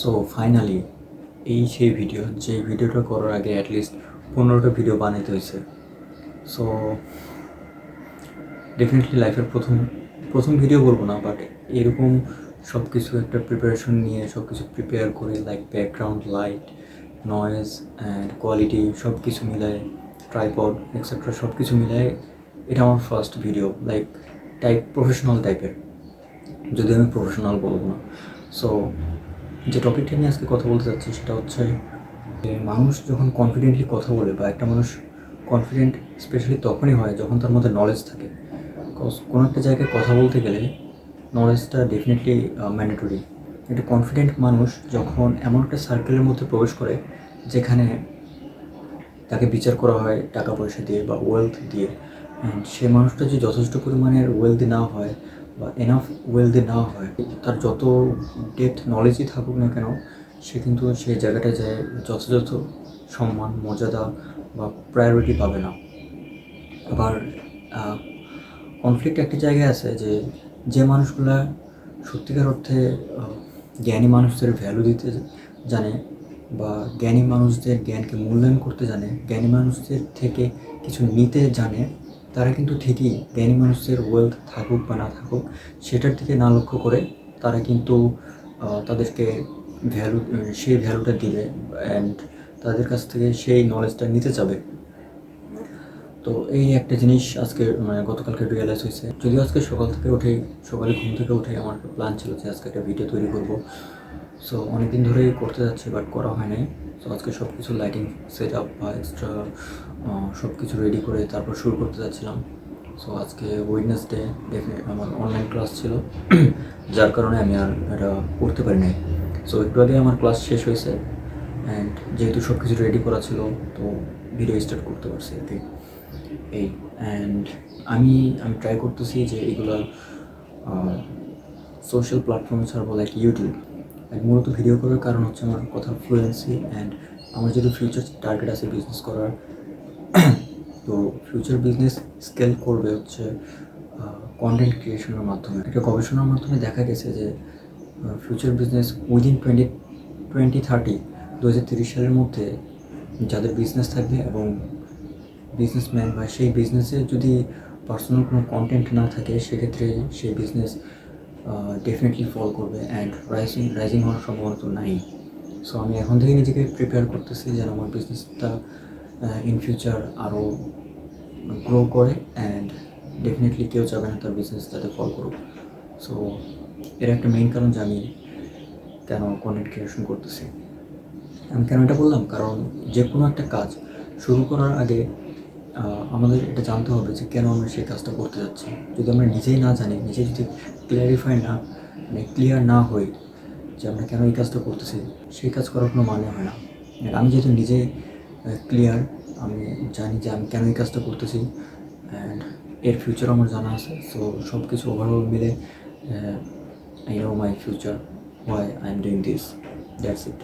So finally এই সেই video, যে ভিডিওটা করার আগে অ্যাটলিস্ট 15টা ভিডিও বানাইতে হয়েছে। সো ডেফিনেটলি লাইফের প্রথম ভিডিও বলবো না, বাট এরকম সব কিছু একটা প্রিপারেশন নিয়ে সব কিছু প্রিপেয়ার করে, like background, light, noise and quality সব কিছু মিলায়, ট্রাইপড এক্সেট্রা সব কিছু মিলায় এটা আমার ফার্স্ট ভিডিও, লাইক প্রফেশনাল টাইপের, যদি আমি প্রফেশনাল বলবো না। সো যে টপিকটা নিয়ে আজকে কথা বলতে চাচ্ছি সেটা হচ্ছে যে মানুষ যখন কনফিডেন্টলি কথা বলে, বা একটা মানুষ কনফিডেন্ট স্পেশালি তখনই হয় যখন তার মধ্যে নলেজ থাকে। বিকজ কোনো একটা জায়গায় কথা বলতে গেলে নলেজটা ডেফিনেটলি ম্যান্ডেটরি। একটা কনফিডেন্ট মানুষ যখন এমন একটা সার্কেলের মধ্যে প্রবেশ করে যেখানে তাকে বিচার করা হয় টাকা পয়সা দিয়ে বা ওয়েলথ দিয়ে, অ্যান্ড সে মানুষটা যে যথেষ্ট পরিমাণের ওয়েলথি না হয় বা এনাফ ওয়েলথি না হয়, তার যত ডেপথ নলেজই থাকুক না কেন, সে কিন্তু সেই জায়গাটায় যায় যথাযথ সম্মান, মর্যাদা বা প্রায়োরিটি পাবে না। আবার কনফ্লিক্ট একটা জায়গায় আছে যে মানুষগুলা সত্যিকার অর্থে জ্ঞানী মানুষদের ভ্যালু দিতে জানে, বা জ্ঞানী মানুষদের জ্ঞানকে মূল্যায়ন করতে জানে, জ্ঞানী মানুষদের থেকে কিছু নিতে জানে, তারা কিন্তু ঠিকই জ্ঞানী মানুষদের ওয়েলথ থাকুক বা না থাকুক সেটার দিকে না লক্ষ্য করে তারা কিন্তু তাদেরকে সেই ভ্যালুটা দিবে, অ্যান্ড তাদের কাছ থেকে সেই নলেজটা নিতে যাবে। তো এই একটা জিনিস আজকে গতকালকে রিয়েলাইজ হয়েছে। যদিও আজকে সকালে ঘুম থেকে উঠে আমার প্ল্যান ছিল যে আজকে একটা ভিডিও তৈরি করব। সো অনেকদিন ধরেই করতে যাচ্ছি, বাট করা হয় নাই। সো আজকে সব কিছু লাইটিং সেট আপ বা এক্সট্রা সব কিছু রেডি করে তারপর শুরু করতে যাচ্ছিলাম। সো আজকে ওয়েডনেসডে, আমার অনলাইন ক্লাস ছিল যার কারণে আমি আর এটা করতে পারি নাই। সো একটু আগে আমার ক্লাস শেষ হয়েছে, অ্যান্ড যেহেতু সব কিছু রেডি করা ছিল তো ভিডিও স্টার্ট করতে পারছি আর কি। এই অ্যান্ড আমি ট্রাই করতেছি যে এগুলো সোশ্যাল প্ল্যাটফর্মে ছাড়বো, লাইক ইউটিউব। মূলত ভিডিও করার কারণ হচ্ছে আমার কথার ফ্লুয়েন্সি, অ্যান্ড আমার যেহেতু ফিউচার টার্গেট আছে বিজনেস করার, তো ফিউচার বিজনেস স্কেল করবে হচ্ছে কন্টেন্ট ক্রিয়েশনের মাধ্যমে। একটা গবেষণার মাধ্যমে দেখা গেছে যে ফিউচার বিজনেস উইদিন 2030 সালের মধ্যে যাদের বিজনেস থাকবে এবং বিজনেসম্যান বা সেই বিজনেসে যদি পার্সোনাল কোনো কন্টেন্ট না থাকে, সেক্ষেত্রে সেই বিজনেস ডেফিনেটলি ফল করবে, অ্যান্ড রাইজিং হওয়ার সম্ভাবনা তো নাই। সো আমি এখন থেকে নিজেকে প্রিপেয়ার করতেছি যেন আমার বিজনেসটা ইন ফিউচার আরও গ্রো করে, অ্যান্ড ডেফিনেটলি কেউ চাবে না তার বিজনেস যাতে ফল করুক। সো এর একটা মেইন কারণ যে আমি কেন কন্টেন্ট ক্রিয়েশন করতেছি। আমি কেন এটা বললাম, কারণ যে কোনো একটা কাজ শুরু করার আগে আমাদের এটা জানতে হবে যে কেন আমরা সেই কাজটা করতে যাচ্ছি। যদি আমরা নিজেই না জানি, নিজে যদি ক্লিয়ার না হই যে আমরা কেন এই কাজটা করতেছি, সেই কাজ করার কোনো মানে হয় না। আমি যেহেতু নিজে ক্লিয়ার, আমি জানি যে আমি কেন এই কাজটা করতেছি, অ্যান্ড এর ফিউচার আমার জানা আছে। সো সব কিছু ওভারঅল মিলে I know my future, why I am doing this, that's it.